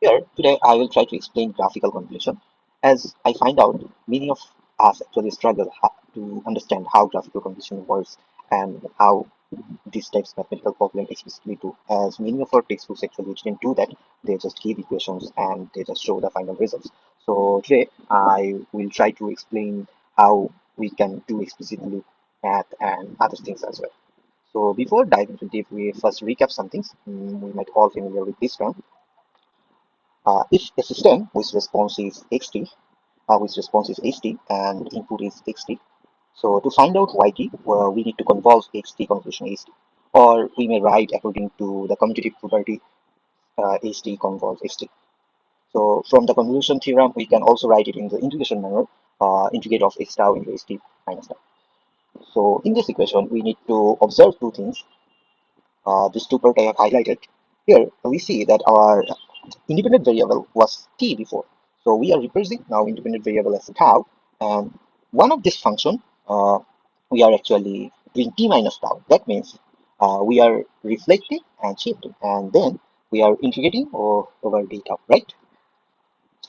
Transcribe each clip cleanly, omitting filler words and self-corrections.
Here, today I will try to explain graphical convolution. As I find out, many of us actually struggle to understand how graphical convolution works and how these types of mathematical problem explicitly do. As many of our textbooks actually didn't do that, they just give equations and they just show the final results. So today I will try to explain how we can do explicitly math and other things as well. So before diving into deep, we first recap some things. We might all familiar with this term. If a system whose response is xt, and input is xt, so to find out yt, we need to convolve xt convolution st, or we may write according to the commutative property st convolve st. So from the convolution theorem, we can also write it in the integration manner, integrate of x tau into st minus tau. So in this equation, we need to observe two things. These two part I have highlighted. Here we see that our independent variable was t before. So we are replacing now independent variable as tau. And one of this function, we are actually doing t minus tau. That means we are reflecting and shifting. And then we are integrating over d tau, right?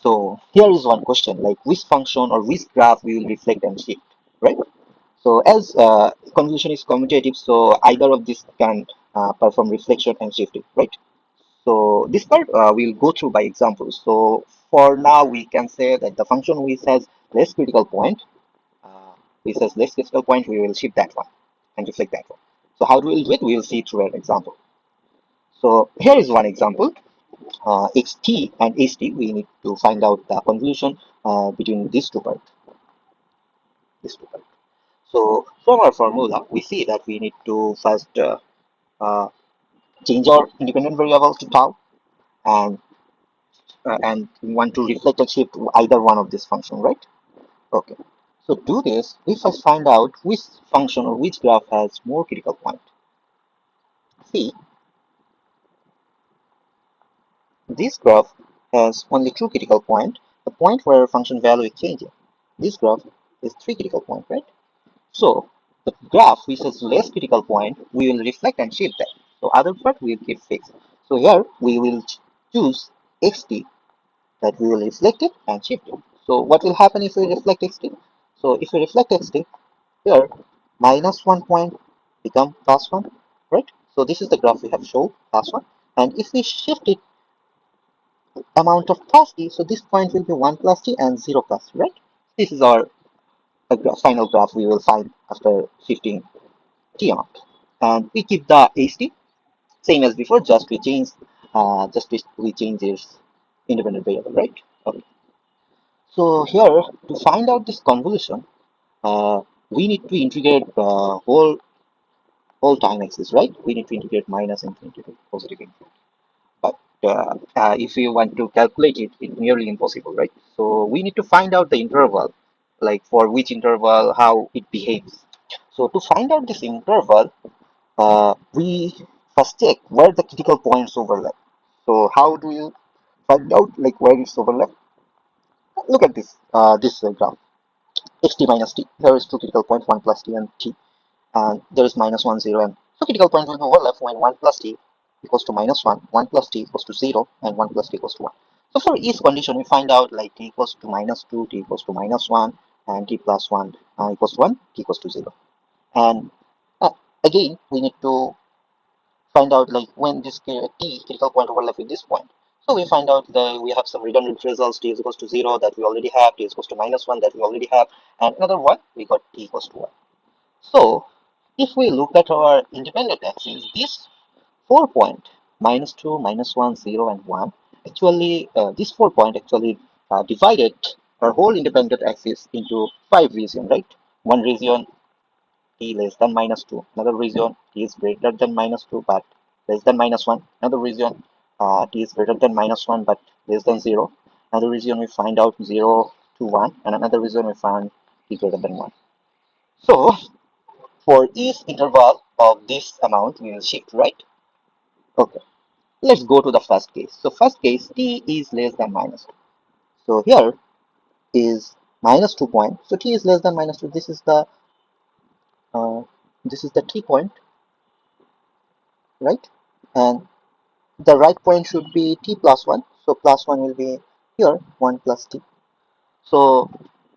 So here is one question, like which function or which graph we will reflect and shift, right? So as convolution is commutative, so either of these can perform reflection and shifting, right? So this part we'll go through by examples. So for now, we can say that the function which has less critical point, uh, we will shift that one and reflect that one. So how do we do it? We will see through an example. So here is one example. xt and ht, we need to find out the convolution between these two parts. These two parts. So from our formula, we see that we need to first uh, change our independent variable to tau, and we want to reflect and shift either one of this function, right? Okay. So do this, we first find out which function or which graph has more critical point. See, this graph has only two critical point, the point where function value is changing. This graph is three critical point, right? So the graph which has less critical point, we will reflect and shift that. So other part we will keep fixed. So here we will choose xt, that we will reflect it and shift it. So what will happen if we reflect xt? So if we reflect xt, here minus 1 point become plus 1, right? So this is the graph we have shown, plus 1. And if we shift it amount of plus t, so this point will be 1 plus t and 0 plus t, right? This is our final graph we will find after shifting t amount. And we keep the ht same as before, just we change this independent variable, right? Okay. So here to find out this convolution, we need to integrate whole time axis, right? We need to integrate minus infinity to positive infinity. But if we want to calculate it, it's nearly impossible, right? So we need to find out the interval, like for which interval, how it behaves. So to find out this interval, we first check where the critical points overlap. So how do you find out like where it's overlap? Look at this graph. Xt minus t. Here is two critical points, 1 plus t and t. And there is minus 1, 0. And so critical point will be overlap when 1 plus t equals to minus 1, 1 plus t equals to 0, and 1 plus t equals to 1. So for each condition, we find out like t equals to minus 2, t equals to minus 1, and t plus 1 equals to 1, t equals to 0. And uh, again, we need to find out like when this t critical point overlap with this point. So we find out that we have some redundant results. T is equals to 0 that we already have, t is equals to minus 1 that we already have, and another one we got t equals to 1. So if we look at our independent axis, this 4 point minus 2, minus 1, 0, and 1 actually this 4 point actually divided our whole independent axis into 5 regions, right? One region t less than minus 2, another region t is greater than minus 2 but less than minus 1, another region t is greater than minus 1 but less than 0, another region we find out 0 to 1, and another region we find t greater than 1. So for each interval of this amount we will shift, right? Okay, let's go to the first case. So first case, t is less than minus 2. So here is minus 2 point, so t is less than minus 2. Uh, this is the t point, right? And the right point should be t plus 1. So plus 1 will be here, 1 plus t. So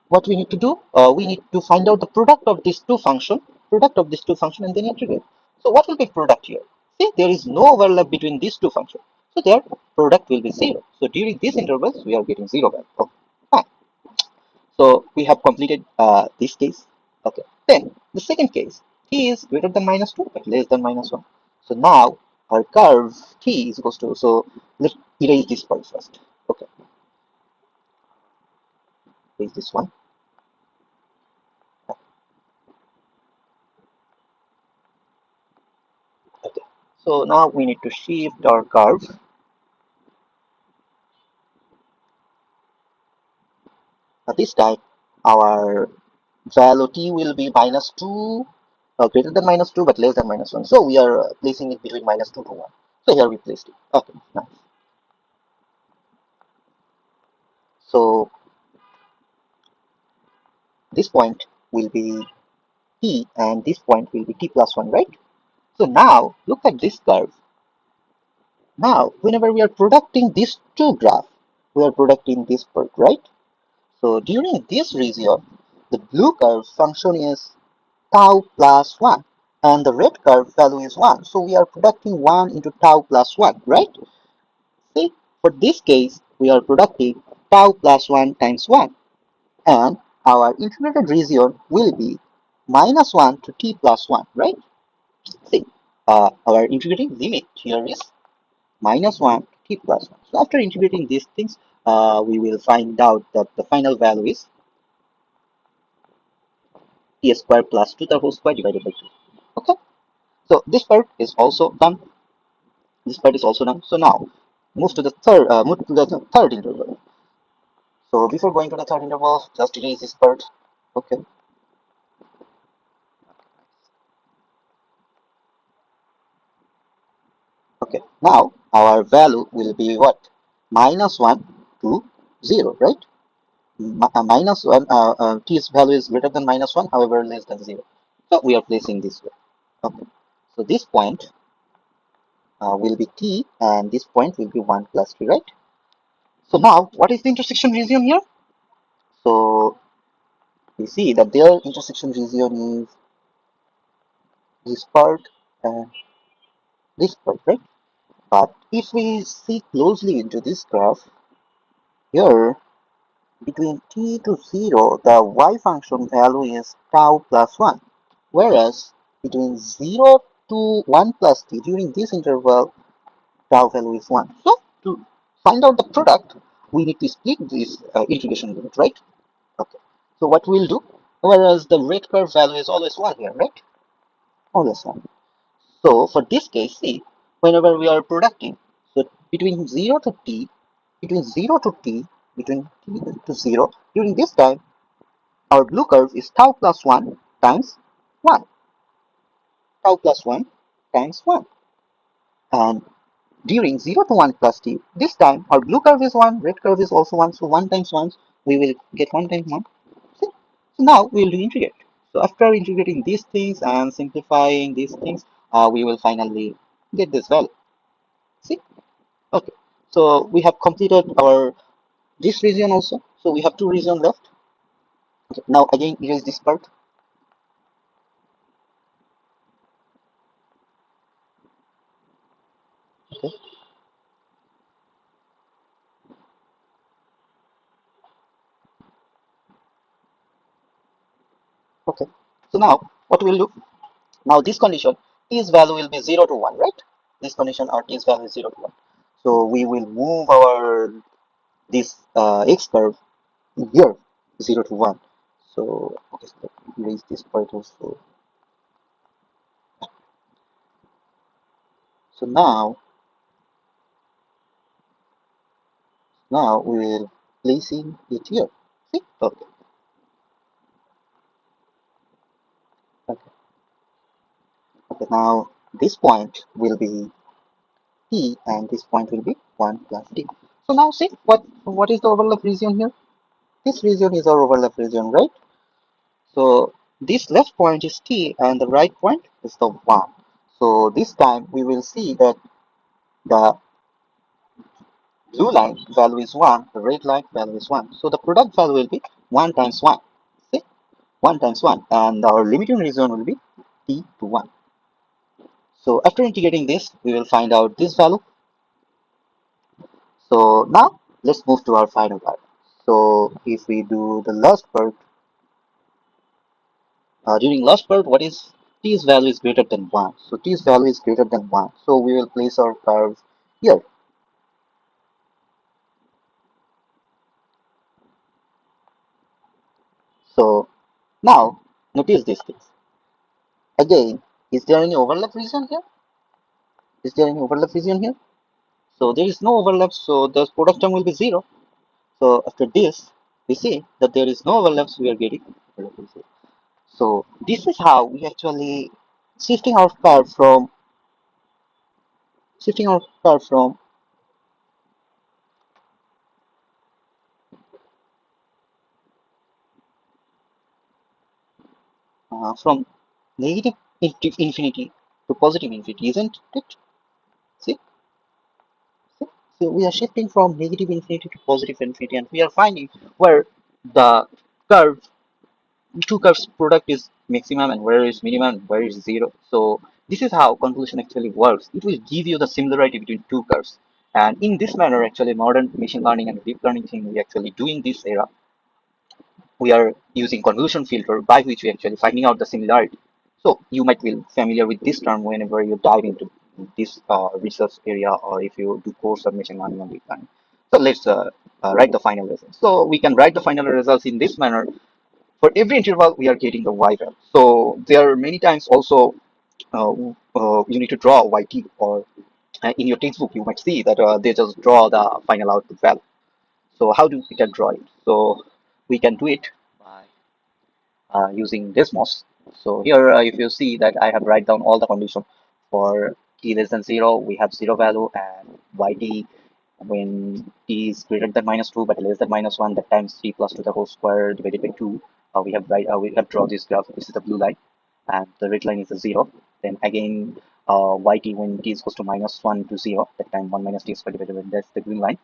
what we need to do, we need to find out the product of these two function and then integrate. So what will be product here? See, there is no overlap between these two functions. So their product will be 0. So during these intervals, we are getting 0 value. Okay, fine. So we have completed this case. Okay. Then the second case, t is greater than minus 2 but less than minus 1. So now our curve t is equals to, so let's erase this part first. Okay, erase this one. Okay. So now we need to shift our curve. This time our value t will be minus 2, greater than minus 2 but less than minus 1. So we are placing it between minus 2 to 1. So here we placed it. Okay, nice. So this point will be t and this point will be t plus 1, right? So now look at this curve. Now whenever we are producing these two graphs, we are producing this part, right? So during this region, the blue curve function is tau plus 1 and the red curve value is 1. So we are producing 1 into tau plus 1, right? See, for this case, we are producing tau plus 1 times 1 and our integrated region will be minus 1 to t plus 1, right? See, our integrating limit here is minus 1 to t plus 1. So after integrating these things, we will find out that the final value is t square plus 2 the whole square divided by 2. Okay, so this part is also done. This part is also done. So now move to the third interval. So before going to the third interval, just erase this part. Okay. Okay. Now our value will be what? Minus 1 to 0, right? Minus 1, t's value is greater than minus 1, however, less than 0. So we are placing this way. Okay. So this point will be t, and this point will be 1 plus 3, right? So now, what is the intersection region here? So we see that their intersection region is this part and this part, right? But if we see closely into this graph, here between t to 0, the y function value is tau plus 1, whereas between 0 to 1 plus t, during this interval, tau value is 1. So to find out the product, we need to split this integration limit, right? Okay. So what we'll do, whereas the red curve value is always 1 here, right? Always 1. So for this case, see, whenever we are producing, so between 0 to t, between 0 to t, between t to 0, during this time, our blue curve is tau plus 1 times 1. Tau plus 1 times 1. And during 0 to 1 plus t, this time our blue curve is 1, red curve is also 1, so 1 times 1, we will get 1 times 1. See? So now we will do integrate. So after integrating these things and simplifying these things, we will finally get this value. See? Okay. So we have completed our this region also. So we have two regions left. Okay. Now again erase this part. Okay. Okay. So now what we'll do? Now this condition, t's value will be 0 to 1, right? This condition, our t's value is 0 to 1. So we will move our this x curve here 0 to 1. So okay, so let me erase this part also. So now we will placing it here. See? Okay. Okay. Okay. Now this point will be t and this point will be 1 plus t. So now see what is the overlap region here? This region is our overlap region, right? So this left point is t and the right point is the 1. So this time we will see that the blue line value is 1, the red line value is 1. So the product value will be 1 times 1. See? 1 times 1. And our limiting region will be t to 1. So after integrating this, we will find out this value. So now let's move to our final part. So if we do the last part, during last part, what is t's value is greater than 1. So t's value is greater than 1. So we will place our curve here. So now notice this thing. Again, is there any overlap region here? Is there any overlap region here? So there is no overlap, so the product term will be 0. So after this, we see that there is no overlap, so we are getting overlap is 0. So this is how we actually shifting our curve from shifting our curve from negative infinity to positive infinity, isn't it? See, see? So we are shifting from negative infinity to positive infinity, and we are finding where the curve two curves product is maximum and where is minimum, where is zero. So this is how convolution actually works. It will give you the similarity between two curves. And in this manner, actually, modern machine learning and deep learning thing we actually do in this era, we are using convolution filter by which we actually finding out the similarity. So you might be familiar with this term whenever you dive into this research area or if you do course of machine learning and deep learning. So let's write the final results. So we can write the final results in this manner. For every interval, we are getting the y value. So there are many times also you need to draw yt, or in your textbook you might see that they just draw the final output value. So how do we can draw it? So we can do it by using Desmos. So here, if you see that I have write down all the conditions for t less than 0, we have 0 value, and yt when t is greater than -2 but less than -1, that times 3 plus 2 the whole square divided by 2. We have draw this graph. This is the blue line, and the red line is the 0. Then again, yt when t is equals to -1 to 0, that time 1 minus t square divided by that's the green line,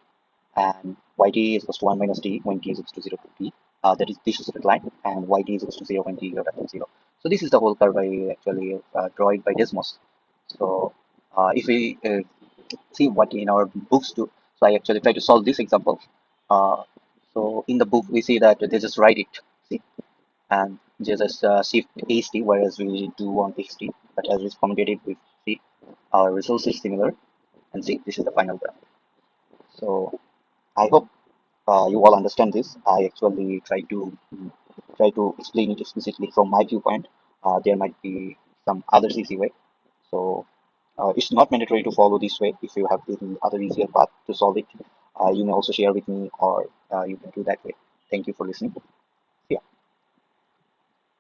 and yt is equals to 1 minus t when t is equals to 0 to t. That is this is the line, and yt is equals to 0 when t is greater than 0. So this is the whole curve I actually draw it by Desmos. So if we see what in our books do, so I actually try to solve this example. Uh, so in the book we see that they just write it, see, and they just shift ht, whereas we do on xt. But as it's commutative, we see our results is similar, and see this is the final graph. So I hope you all understand this. I actually try to explain it explicitly from my viewpoint. There might be some other easy way. So it's not mandatory to follow this way. If you have any other easier path to solve it, you may also share with me, or you can do that way. Thank you for listening.